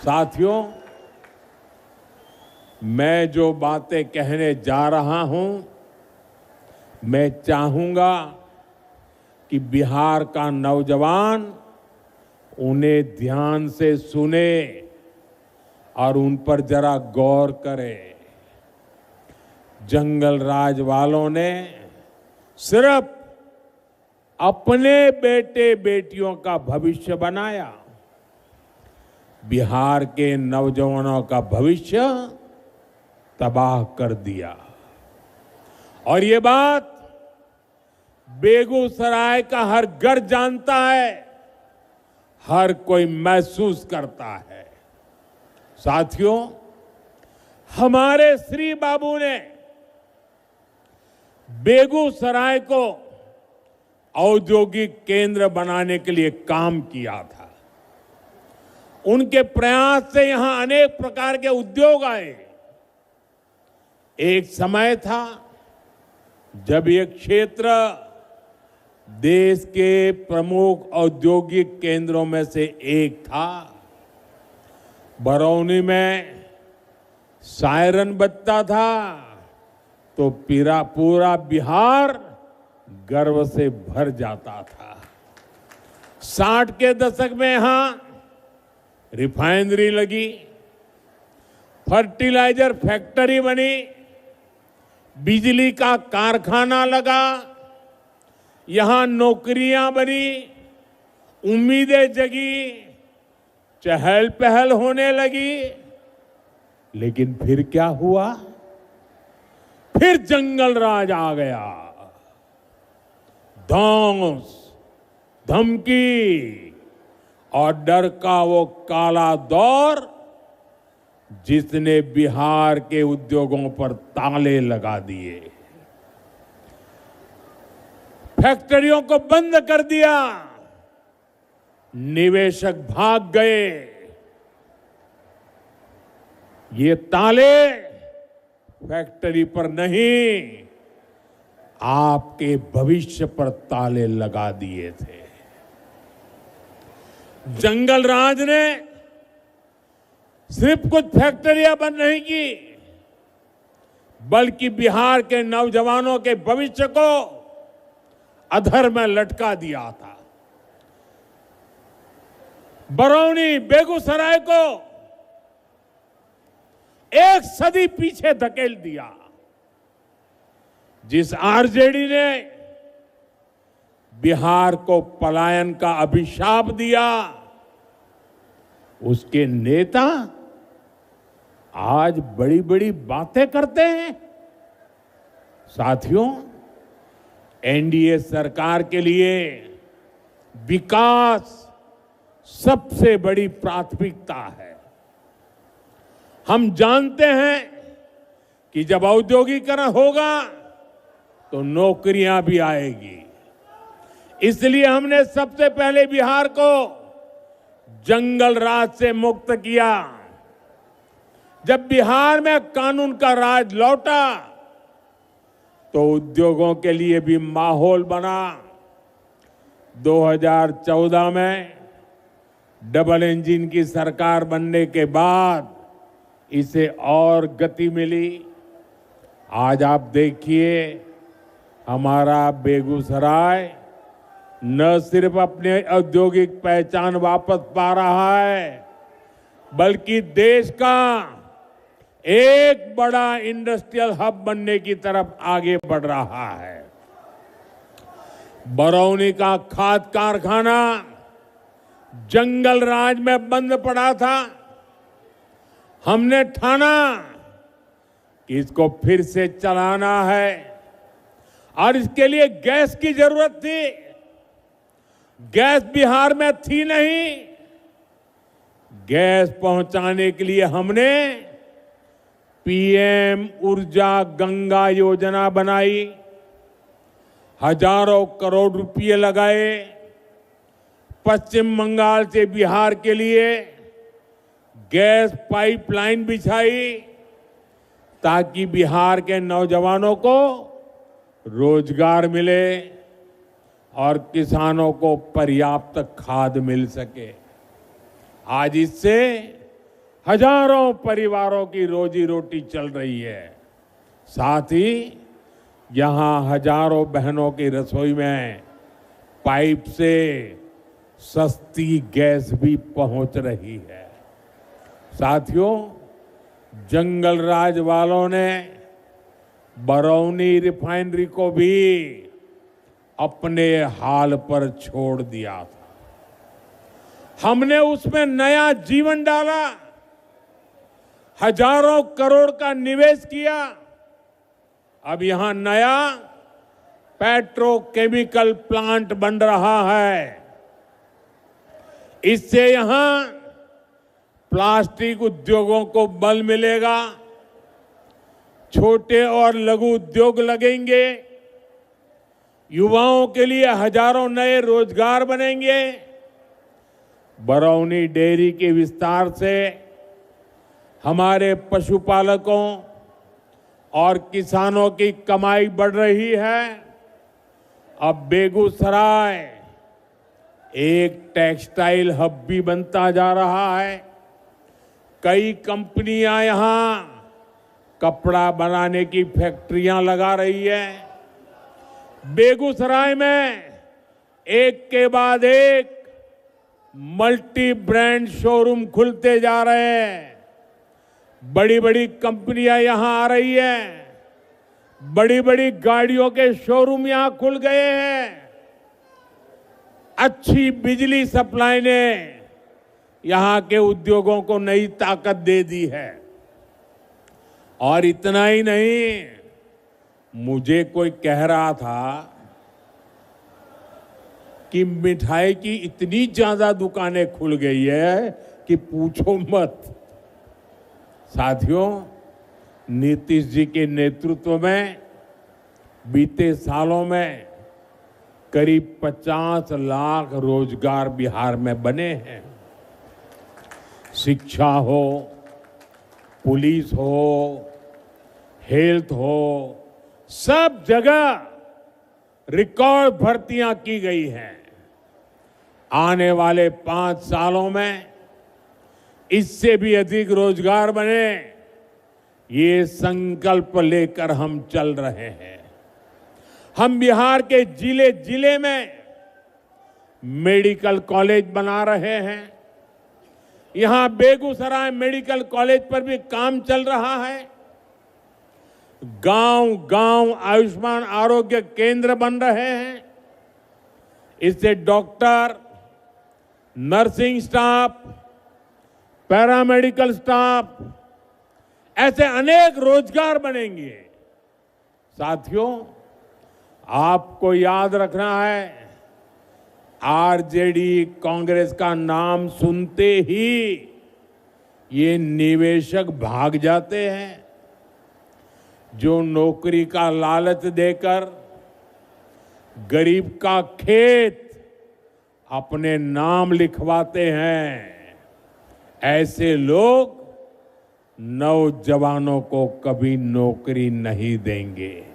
साथियों, मैं जो बातें कहने जा रहा हूं, मैं चाहूंगा कि बिहार का नौजवान उन्हें ध्यान से सुने और उन पर जरा गौर करे। जंगल राज वालों ने सिर्फ अपने बेटे बेटियों का भविष्य बनाया, बिहार के नौजवानों का भविष्य तबाह कर दिया। और ये बात बेगूसराय का हर घर जानता है, हर कोई महसूस करता है। साथियों, हमारे श्री बाबू ने बेगूसराय को औद्योगिक केंद्र बनाने के लिए काम किया था। उनके प्रयास से यहां अनेक प्रकार के उद्योग आए। एक समय था जब यह क्षेत्र देश के प्रमुख औद्योगिक केंद्रों में से एक था। बरौनी में सायरन बजता था तो पूरा बिहार गर्व से भर जाता था। 60 के दशक में यहां रिफाइनरी लगी, फर्टिलाइजर फैक्ट्री बनी, बिजली का कारखाना लगा, यहां नौकरियां बनी, उम्मीदें जगी, चहल पहल होने लगी। लेकिन फिर क्या हुआ? फिर जंगल राज आ गया। धौंस, धमकी और डर का वो काला दौर जिसने बिहार के उद्योगों पर ताले लगा दिए, फैक्ट्रियों को बंद कर दिया, निवेशक भाग गए। ये ताले फैक्ट्री पर नहीं, आपके भविष्य पर ताले लगा दिए थे। जंगल राज ने सिर्फ कुछ फैक्ट्रियां बंद नहीं की, बल्कि बिहार के नौजवानों के भविष्य को अधर में लटका दिया था। बरौनी, बेगूसराय को एक सदी पीछे धकेल दिया। जिस आरजेडी ने बिहार को पलायन का अभिशाप दिया, उसके नेता आज बड़ी बड़ी बातें करते हैं। साथियों, एनडीए सरकार के लिए विकास सबसे बड़ी प्राथमिकता है। हम जानते हैं कि जब औद्योगिकरण होगा तो नौकरियां भी आएगी। इसलिए हमने सबसे पहले बिहार को जंगल राज से मुक्त किया। जब बिहार में कानून का राज लौटा तो उद्योगों के लिए भी माहौल बना। 2014 में डबल इंजन की सरकार बनने के बाद इसे और गति मिली। आज आप देखिए, हमारा बेगूसराय न सिर्फ अपने औद्योगिक पहचान वापस पा रहा है, बल्कि देश का एक बड़ा इंडस्ट्रियल हब बनने की तरफ आगे बढ़ रहा है। बरौनी का खाद कारखाना जंगल राज में बंद पड़ा था। हमने ठाना कि इसको फिर से चलाना है और इसके लिए गैस की जरूरत थी। गैस बिहार में थी नहीं। गैस पहुंचाने के लिए हमने पीएम ऊर्जा गंगा योजना बनाई, हजारों करोड़ रुपए लगाए। पश्चिम बंगाल से बिहार के लिए गैस पाइपलाइन बिछाई ताकि बिहार के नौजवानों को रोजगार मिले और किसानों को पर्याप्त खाद मिल सके। आज इससे हजारों परिवारों की रोजी रोटी चल रही है। साथ ही यहां हजारों बहनों की रसोई में पाइप से सस्ती गैस भी पहुंच रही है। साथियों, जंगल राज वालों ने बरौनी रिफाइनरी को भी अपने हाल पर छोड़ दिया था। हमने उसमें नया जीवन डाला, हजारों करोड़ का निवेश किया। अब यहां नया पेट्रोकेमिकल प्लांट बन रहा है। इससे यहां प्लास्टिक उद्योगों को बल मिलेगा, छोटे और लघु उद्योग लगेंगे, युवाओं के लिए हजारों नए रोजगार बनेंगे। बरौनी डेयरी के विस्तार से हमारे पशुपालकों और किसानों की कमाई बढ़ रही है। अब बेगूसराय एक टेक्सटाइल हब भी बनता जा रहा है। कई कंपनियां यहां कपड़ा बनाने की फैक्ट्रियां लगा रही है। बेगूसराय में एक के बाद एक मल्टी ब्रांड शोरूम खुलते जा रहे हैं। बड़ी बड़ी कंपनियां यहां आ रही है। बड़ी बड़ी गाड़ियों के शोरूम यहां खुल गए हैं। अच्छी बिजली सप्लाई ने यहां के उद्योगों को नई ताकत दे दी है। और इतना ही नहीं, मुझे कोई कह रहा था कि मिठाई की इतनी ज्यादा दुकानें खुल गई है कि पूछो मत। साथियों, नीतीश जी के नेतृत्व में बीते सालों में करीब 50 लाख रोजगार बिहार में बने हैं। शिक्षा हो, पुलिस हो, हेल्थ हो, सब जगह रिकॉर्ड भर्तियां की गई हैं। आने वाले 5 सालों में इससे भी अधिक रोजगार बने, ये संकल्प लेकर हम चल रहे हैं। हम बिहार के जिले जिले में मेडिकल कॉलेज बना रहे हैं। यहां बेगूसराय मेडिकल कॉलेज पर भी काम चल रहा है। गांव गांव आयुष्मान आरोग्य केंद्र बन रहे हैं। इससे doctor, nursing staff, paramedical staff, ऐसे अनेक रोजगार बनेंगे। साथियों, आपको याद रखना है, आरजेडी कांग्रेस का नाम सुनते ही ये निवेशक भाग जाते हैं। जो नौकरी का लालच देकर गरीब का खेत अपने नाम लिखवाते हैं, ऐसे लोग नौजवानों को कभी नौकरी नहीं देंगे।